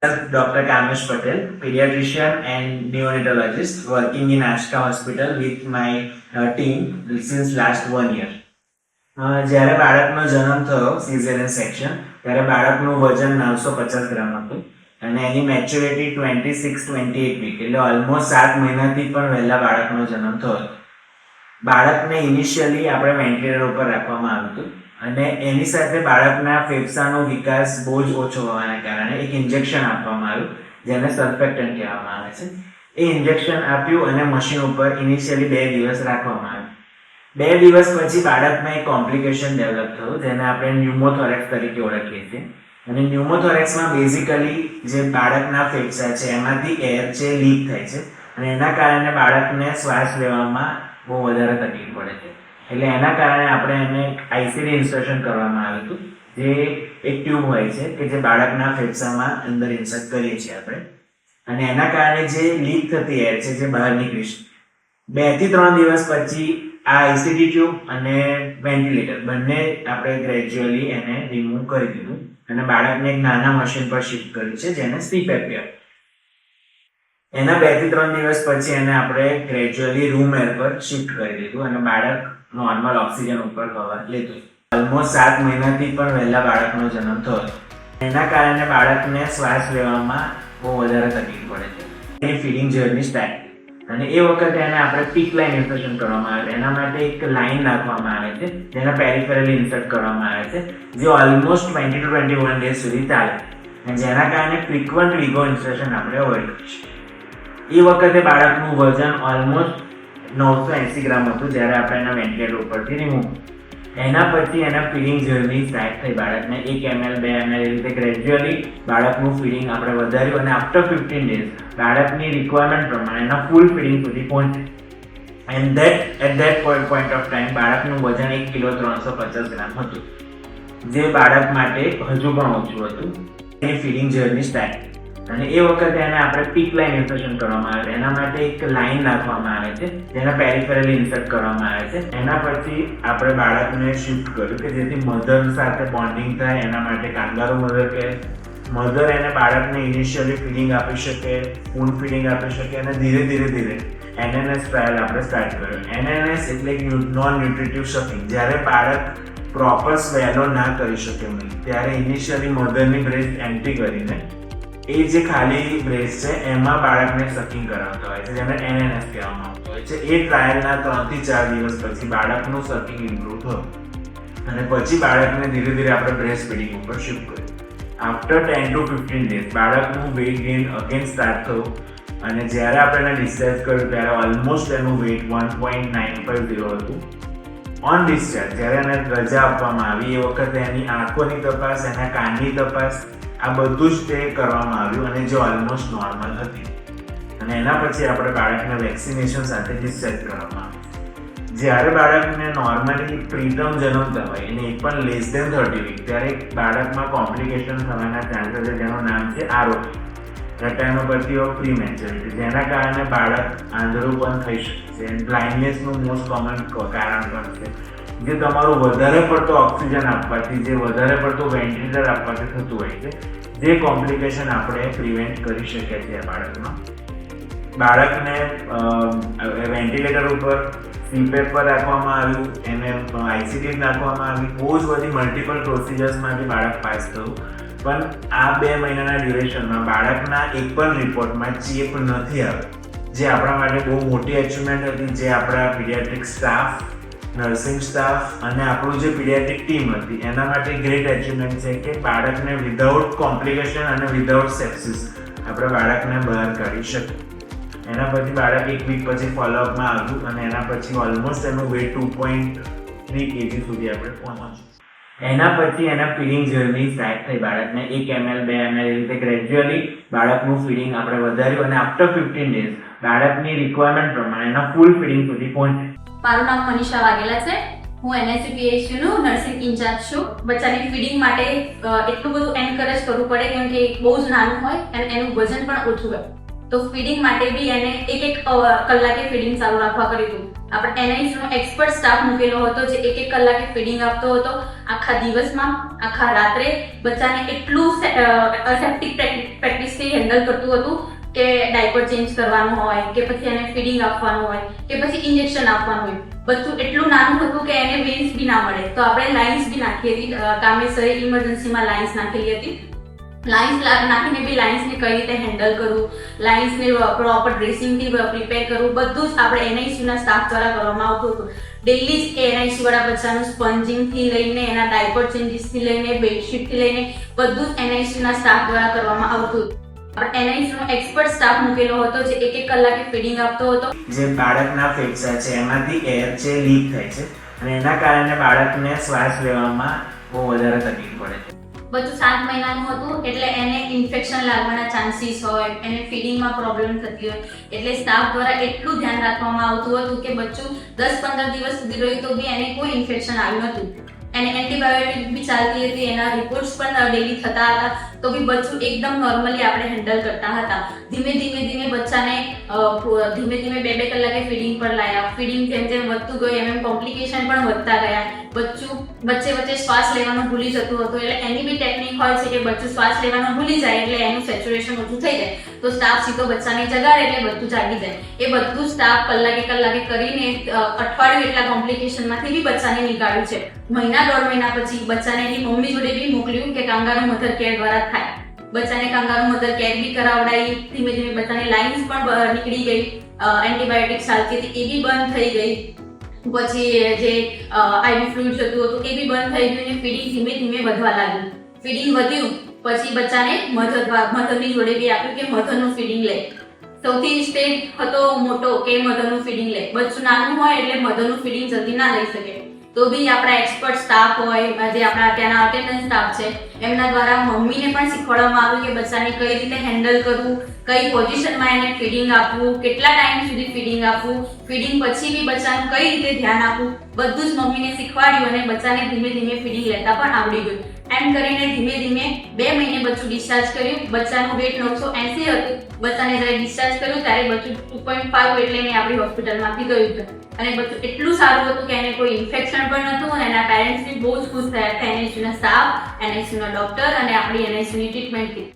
Dr. Kamesh Patel, pediatrician and neonatologist, working in Ashka Hospital with my team since last 1 year. જ્યારે બાળકનો જન્મ થયો caesarean section ત્યારે બાળકનું વજન 950 ગ્રામ હતું અને એની મેચ્યોરિટી 26-28 વીક એટલે ઓલમોસ્ટ 7 મહિનાથી પણ વહેલા બાળકનો જન્મ થયો. બાળકને ઇનિશિયલી આપણે વેન્ટિલેટર ઉપર રાખવામાં આવ્યું હતું અને એની સાથે બાળકના ફેફસાનો વિકાસ બહુ જ ઓછો હોવાના કારણે એક ઇન્જેક્શન આપવામાં આવ્યું જેને સર્ફેક્ટન્ટ કહેવામાં આવે છે. એ ઇન્જેક્શન આપ્યું અને મશીન ઉપર ઇનિશિયલી 2 દિવસ રાખવામાં આવ્યું. 2 દિવસ પછી બાળકમાં એક કોમ્પ્લિકેશન ડેવલપ થયું જેને આપણે ન્યુમોથોરેક્સ તરીકે ઓળખીએ છીએ. અને ન્યુમોથોરેક્સમાં બેઝિકલી જે બાળકના ફેફસા છે એમાંથી એર છે લીક થાય છે અને એના કારણે બાળકને શ્વાસ લેવામાં બહુ વધારે તકલીફ પડે છે. એટલે એના કારણે આપણે એને આઈસીડી ઇન્સર્શન કરવામાં આવ્યું હતું, જે એક ટ્યુબ હોય છે કે જે બાળકના ફેફસામાં અંદર ઇન્સર્ટ કરીએ છીએ આપણે. અને એના કારણે જે લીક થતી એર છે જે બહાર નીકળી છે. 2 થી 3 દિવસ પછી આ આઈસીડી ટ્યુબ અને વેન્ટિલેટર બંને આપણે ગ્રેજ્યુઅલી એને રિમૂવ કરી દીધું અને બાળકને એક નાના મશીન પર શિફ્ટ કર્યું છે જેને CPAP કહેવાય. એના 2 થી 3 દિવસ પછી એને આપણે ગ્રેજ્યુઅલી રૂમ એર પર શિફ્ટ કરી દીધું અને બાળક નોર્મલ ઓક્સિજન ઉપર હવા લેતું. ઓલમોસ્ટ 7 મહિનાથી પણ વહેલા બાળકનો જન્મ થયો. એના કારણે બાળકને શ્વાસ લેવામાં બહુ વધારે તકલીફ પડે છે. એની ફીડિંગ જર્ની સ્ટાર્ટ અને એ વખતે એને આપણે પીક લાઇન ઇન્સર્શન કરવામાં આવે છે. એના માટે એક લાઇન નાખવામાં આવે છે જેને પેરિફેરલી ઇન્સર્ટ કરવામાં આવે છે, જે ઓલમોસ્ટ 20 to 21 ડેઝ સુધી ચાલે અને જેના કારણે ફ્રીક્વન્ટ વિગો ઇન્સર્શન આપણે અવોઇડ કરીશું. એ વખતે બાળકનું વજન ઓલમોસ્ટ 980 ગ્રામ હતું જ્યારે આપણે એના વેન્ટિલેટર ઉપરથી રિમૂવ. એના પછી એના ફીડિંગ જર્ની સ્ટાર્ટ થઈ. બાળકને 1 ml 2 ml એ રીતે ગ્રેજ્યુઅલી બાળકનું ફીડિંગ આપણે વધાર્યું અને આફ્ટર 15 ડેઝ બાળકની રિક્વાયરમેન્ટ પ્રમાણે એના ફૂલ ફીડિંગ સુધી પહોંચે. And at that point of time બાળકનું વજન 1 કિલો 350 ગ્રામ હતું, જે બાળક માટે હજુ પણ ઓછું હતું. એની ફીડિંગ જર્ની સ્ટાર્ટ અને એ વખતે એને આપણે પીક લાઇન ઇન્સર્શન કરવામાં આવે છે. એના માટે એક લાઇન નાખવામાં આવે છે જેને પેરિફેરલી ઇન્સર્ટ કરવામાં આવે છે. એના પછી આપણે બાળકને શિફ્ટ કર્યું કે જેથી મધર સાથે બોન્ડિંગ થાય. એના માટે કાંગારૂ મધર કે મધર એને બાળકને ઇનિશિયલી ફીડિંગ આપી શકે, સ્પૂન ફીડિંગ આપી શકે અને ધીરે ધીરે NNS ટ્રાયલ આપણે સ્ટાર્ટ કર્યો. NNS એટલે નોન ન્યુટ્રિટિવ સકિંગ. જ્યારે બાળક પ્રોપર સ્વેલો ના કરી શકે ત્યારે ઇનિશિયલી મધરની બ્રેસ્ટ એમ્પ્ટી કરીને એ જે ખાલી બ્રેસ્ટ છે એમાં બાળકને સકિંગ કરાવતા હોય છે, જેને NNS કહેવામાં આવતું હોય છે. એ ટ્રાયલના 3 થી 4 દિવસ પછી બાળકનું સકિંગ ઇમ્પ્રૂવ થયું અને પછી બાળકને ધીરે ધીરે આપણે બ્રેસ્ટ ફીડિંગ ઉપર શિફ્ટ કર્યું. આફ્ટર 10 to 15 ડેઝ બાળકનું વેઇટ ગેઇન અગેન સ્ટાર્ટ થયું અને જ્યારે આપણે એને ડિસ્ચાર્જ કર્યું ત્યારે ઓલમોસ્ટ એનું વેઇટ 1.950 હતું. ઓન ડિસ્ચાર્જ જ્યારે એને રજા આપવામાં આવી એ વખતે એની આંખોની તપાસ, એના કાનની તપાસ, આ બધું જ તે કરવામાં આવ્યું અને જે ઓલમોસ્ટ નોર્મલ હતી. અને એના પછી આપણે બાળકને વેક્સિનેશન સાથે ડિસ્ચાર્જ કરવામાં આવ્યું. જ્યારે બાળકને નોર્મલી પ્રીટર્મ જન્મતા હોય એને એ પણ લેસ ધેન 30 વીક ત્યારે બાળકમાં કોમ્પ્લિકેશન થવાના ચાન્સીસ છે જેનું નામ છે ROP, રેટાઇનોપેથી ઓફ પ્રીમેચ્યોરિટી, જેના કારણે બાળક આંધળું પણ થઈ શકે છે. બ્લાઇન્ડનેસનું મોસ્ટ કોમન કારણ પણ છે, જે તમારું વધારે પડતો ઓક્સિજન આપવાથી, જે વધારે પડતું વેન્ટિલેટર આપવાથી થતું હોય છે, જે કોમ્પ્લિકેશન આપણે પ્રિવેન્ટ કરી શકીએ છીએ બાળકમાં. બાળકને વેન્ટિલેટર ઉપર CPAP પર રાખવામાં આવ્યું, એને આઈસીડી નાખવામાં આવી. બહુ જ બધી મલ્ટિપલ પ્રોસિજર્સમાંથી બાળક પાસ થયું. પણ આ 2 મહિનાના ડ્યુરેશનમાં બાળકના એક પણ રિપોર્ટમાં ચેપ નથી આવ્યો, જે આપણા માટે બહુ મોટી અચીવમેન્ટ હતી. જે આપણા પીડિયાટ્રિક સ્ટાફ, નર્સિંગ સ્ટાફ અને આપણું જે પીડિયાટ્રિક ટીમ હતી એના માટે ગ્રેટ અચીવમેન્ટ છે કે બાળકને વિધાઉટ કોમ્પ્લિકેશન અને વિધાઉટ સેપ્સિસ આપણે બાળકને બહાર કાઢી શકીએ. એના પછી બાળક 1 વીક પછી ફોલોઅપમાં આવ્યું અને એના પછી ઓલમોસ્ટ એનું વેટ 2.3 kg સુધી આપણે પહોંચ્યું. એના પછી એના ફીડિંગ જર્ની સ્ટાર્ટ થઈ. બાળકને 1 ml 2 ml એ રીતે ગ્રેજ્યુઅલી બાળકનું ફીડિંગ આપણે વધાર્યું અને આફ્ટર 15 ડેઝ બાળકની રિક્વાયરમેન્ટ પ્રમાણે એના ફૂલ ફીડિંગ સુધી પહોંચે. મારું નામ મનીષા વાઘેલા છે. હું NSCPHU નું નર્સિંગ ઇન્ચાર્જ છું. બચ્ચાની ફીડિંગ માટે એટલું બધું એન્કરેજ કરવું પડે કેમ કે બહુ જ નાનું હોય અને એનું વજન પણ ઓછું હોય. તો ફીડિંગ માટે બી એને એક કલાકે ફીડિંગ ચાલુ રાખવા કર્યું હતું. આપણે એનઆઈસીયુનો એક્સપર્ટ સ્ટાફ મૂકેલો હતો જે એક કલાકે ફીડિંગ આપતો હતો. આખા દિવસમાં આખા રાત્રે બચ્ચાને એટલું સેપ્ટિક પ્રેક્ટિસથી હેન્ડલ કરતું હતું કે ડાયપર ચેન્જ કરવાનું હોય કે પછી એને ફીડિંગ આપવાનું હોય કે પછી ઇન્જેક્શન આપવાનું હોય. બચ્ચું એટલું નાનું હતું કે એને વેન્સ બી ના મળે, તો આપણે લાઇન્સ બી નાખી હતી. કામેસરે ઇમરજન્સીમાં લાઇન્સ નાખેલી હતી. લાઇન્સ નાખીને બી લાઇન્સને કઈ રીતે હેન્ડલ કરવું, લાઇન્સને પ્રોપર ડ્રેસિંગથી પ્રિપેર કરવું, બધું જ આપણે એનઆઈસીયુના સ્ટાફ દ્વારા કરવામાં આવતું હતું. ડેલી જ એનઆઈસીયુ વાળા બચ્ચાનું સ્પંજિંગથી લઈને એના ડાયપર ચેન્જીસથી લઈને બેડશીટથી લઈને બધું જ એનઆઈસીયુના સ્ટાફ દ્વારા કરવામાં આવતું હતું. આપણે એનઆઈસીયુનો એક્સપર્ટ સ્ટાફ મૂકેલો હતો જે એક કલાકે ફીડિંગ આપતો હતો. જે બાળકના ફેફસા છે એમાંથી એર છે લીક થાય છે અને એના કારણે બાળકને શ્વાસ લેવામાં બહુ વધારે તકલીફ પડે છે. બચ્ચું 7 મહિનાનું હતું એટલે એને ઇન્ફેક્શન લાગવાના ચાન્સીસ હોય, એને ફીડિંગમાં પ્રોબ્લેમ થતી હોય, એટલે સ્ટાફ દ્વારા એટલું ધ્યાન રાખવામાં આવતું હતું કે બચ્ચું 10-15 દિવસ સુધી રહ્યું તો બી એને કોઈ ઇન્ફેક્શન આવ્યું નહોતું. એને એન્ટીબાયોટિક બી ચાલતી હતી, એના રિપોર્ટ્સ પણ ડેલી થતા હતા, તો બી બચ્ચું એકદમ નોર્મલી આપણે હેન્ડલ કરતા હતા. ધીમે બચ્ચાને ધીમે 2-2 કલાકે ફીડિંગ પર લાયા. ફીડિંગ જેમ જેમ વધતું ગયું એમ કોમ્પ્લિકેશન પણ વધતા ગયા. બચ્ચું વચ્ચે શ્વાસ લેવાનું ભૂલી જતું હતું, એટલે એની બી ટેકનિક હોય છે કે બચ્ચું શ્વાસ લેવાનું ભૂલી જાય એટલે એનું સેચ્યુરેશન ઓછું થઈ જાય, તો સ્ટાફ સીધો બચ્ચાને જગાડે એટલે બધું જાગી જાય. એ બધું સ્ટાફ કલાકે કરીને અઠવાડિયું એટલા કોમ્પ્લિકેશનમાંથી બી બચ્ચાને નીકાળ્યું છે. 1.5 મહિના પછી બચ્ચાને એની મમ્મી જોડે બી મોકલ્યું કે કાંગારૂ મધર કેર દ્વારા થાય. બચ્ચાને કાંગારૂ મધર કેર બી કરાવડાવી. ધીમે બચ્ચાની લાઇન્સ પણ નીકળી ગઈ. એન્ટીબાયોટિક ચાલતી હતી એ બી બંધ થઈ ગઈ. પછી જે આઈવી ફ્લુઇડ જતું હતું એ બી બંધ થઈ ગયું અને ફીડિંગ ધીમે વધવા લાગ્યું. ફીડિંગ વધ્યું પછી બચ્ચાને મધરની જોડે બી આપ્યું કે મધરનું ફીડિંગ લે. સૌથી સ્ટેજ હતો મોટો કે મધરનું ફીડિંગ લે. બચ્ચું નાનું હોય એટલે મધરનું ફીડિંગ જલ્દી ના લઈ શકે, તો બી આપણા એક્સપર્ટ સ્ટાફ હોય, જે આપણા ત્યાંના અટેન્ડન્સ સ્ટાફ છે એમના દ્વારા મમ્મીને પણ શીખવાડવામાં આવ્યું કે બચ્ચાને કઈ રીતે હેન્ડલ કરવું, કઈ પોઝિશનમાં એને ફીડિંગ આપવું, કેટલા ટાઈમ સુધી ફીડિંગ આપવું, ફીડિંગ પછી બી બચ્ચાનું કઈ રીતે ધ્યાન આપવું, બધું જ મમ્મીને શીખવાડ્યું અને બચ્ચાને ધીમે ફીડિંગ લેતા પણ આવડી ગયું. એમ કરીને ધીમે 2 મહિને બચ્ચું ડિસ્ચાર્જ કર્યું. બચ્ચાનું વેટ 980 હતું. બચ્ચાને જ્યારે ડિસ્ચાર્જ કર્યું ત્યારે બચ્ચું 2.5 એટલે એને આપણી હોસ્પિટલમાંથી ગયું હતું. અને બચ્ચું એટલું સારું હતું કે એને કોઈ ઇન્ફેક્શન પણ નહોતું અને એના પેરેન્ટ્સ બી બહુ જ ખુશ થયા હતા એનઆઈસીયુના સ્ટાફ, એનઆઈસીયુના ડોક્ટર અને આપણી એનઆઈસીયુની ટ્રીટમેન્ટથી.